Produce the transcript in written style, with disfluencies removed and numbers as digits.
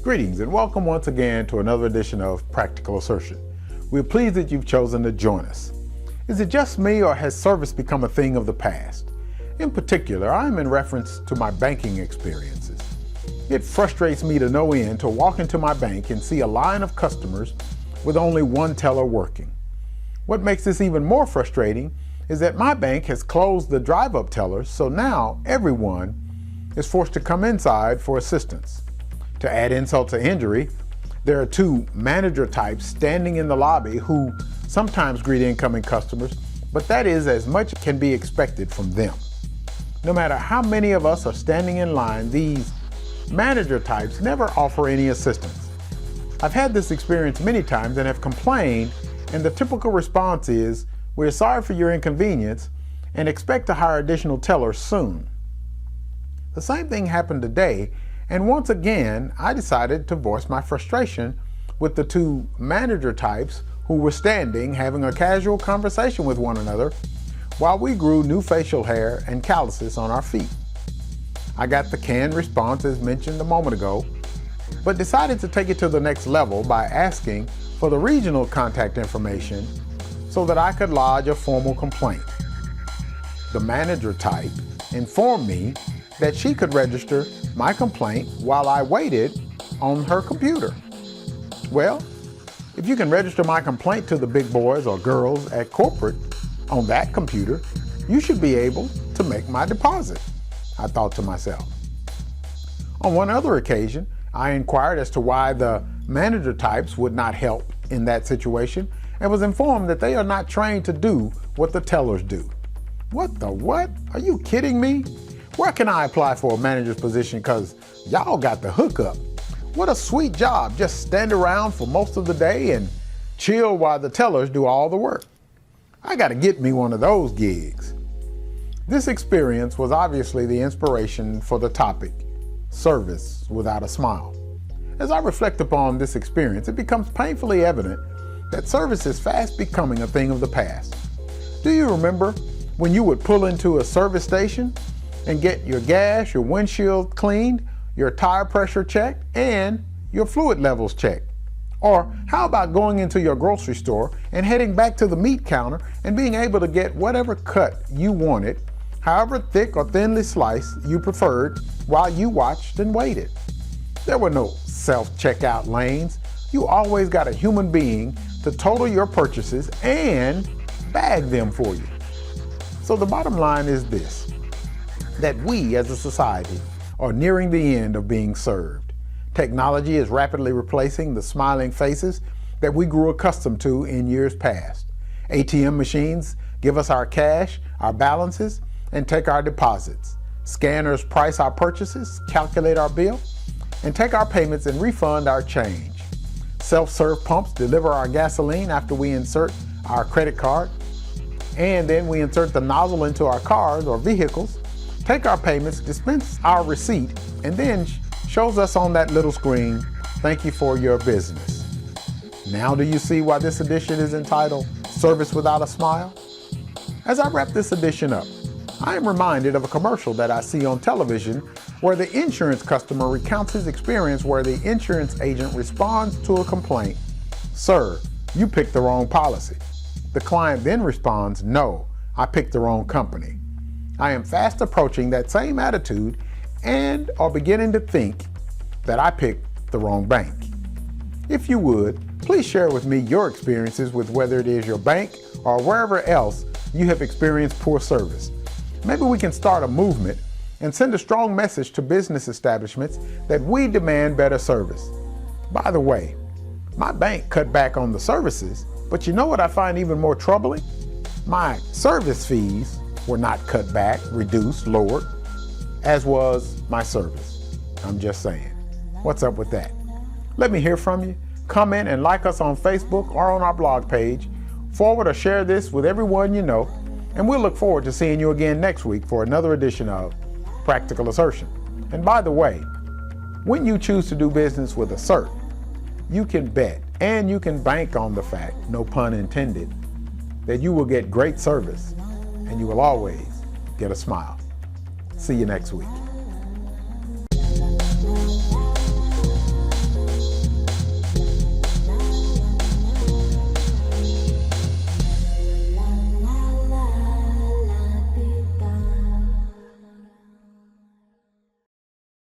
Greetings and welcome once again to another edition of Practical Assertion. We're pleased that you've chosen to join us. Is it just me, or has service become a thing of the past? In particular, I'm in reference to my banking experiences. It frustrates me to no end to walk into my bank and see a line of customers with only one teller working. What makes this even more frustrating is that my bank has closed the drive-up tellers, so now everyone is forced to come inside for assistance. To add insult to injury, there are two manager types standing in the lobby who sometimes greet incoming customers, but that is as much can be expected from them. No matter how many of us are standing in line, these manager types never offer any assistance. I've had this experience many times and have complained, and the typical response is, "We're sorry for your inconvenience and expect to hire additional tellers soon." The same thing happened today, and once again, I decided to voice my frustration with the two manager types who were standing having a casual conversation with one another while we grew new facial hair and calluses on our feet. I got the canned response as mentioned a moment ago, but decided to take it to the next level by asking for the regional contact information so that I could lodge a formal complaint. The manager type informed me that she could register my complaint while I waited on her computer. Well, if you can register my complaint to the big boys or girls at corporate on that computer, you should be able to make my deposit, I thought to myself. On one other occasion, I inquired as to why the manager types would not help in that situation and was informed that they are not trained to do what the tellers do. What the what? Are you kidding me? Where can I apply for a manager's position because y'all got the hookup? What a sweet job, just stand around for most of the day and chill while the tellers do all the work. I gotta get me one of those gigs. This experience was obviously the inspiration for the topic, service without a smile. As I reflect upon this experience, it becomes painfully evident that service is fast becoming a thing of the past. Do you remember when you would pull into a service station and get your gas, your windshield cleaned, your tire pressure checked, and your fluid levels checked? Or how about going into your grocery store and heading back to the meat counter and being able to get whatever cut you wanted, however thick or thinly sliced you preferred, while you watched and waited? There were no self-checkout lanes. You always got a human being to total your purchases and bag them for you. So the bottom line is this, that we as a society are nearing the end of being served. Technology is rapidly replacing the smiling faces that we grew accustomed to in years past. ATM machines give us our cash, our balances, and take our deposits. Scanners price our purchases, calculate our bill, and take our payments and refund our change. Self-serve pumps deliver our gasoline after we insert our credit card, and then we insert the nozzle into our cars or vehicles, take our payments, dispense our receipt, and then shows us on that little screen, "Thank you for your business." Now do you see why this edition is entitled Service Without a Smile? As I wrap this edition up, I am reminded of a commercial that I see on television where the insurance customer recounts his experience where the insurance agent responds to a complaint, "Sir, you picked the wrong policy." The client then responds, "No, I picked the wrong company." I am fast approaching that same attitude and are beginning to think that I picked the wrong bank. If you would, please share with me your experiences with whether it is your bank or wherever else you have experienced poor service. Maybe we can start a movement and send a strong message to business establishments that we demand better service. By the way, my bank cut back on the services, but you know what I find even more troubling? My service fees were not cut back, reduced, lowered, as was my service. I'm just saying. What's up with that? Let me hear from you. Comment and like us on Facebook or on our blog page. Forward or share this with everyone you know, and we'll look forward to seeing you again next week for another edition of Practical Assertion. And by the way, when you choose to do business with Assert, you can bet and you can bank on the fact, no pun intended, that you will get great service and you will always get a smile. See you next week.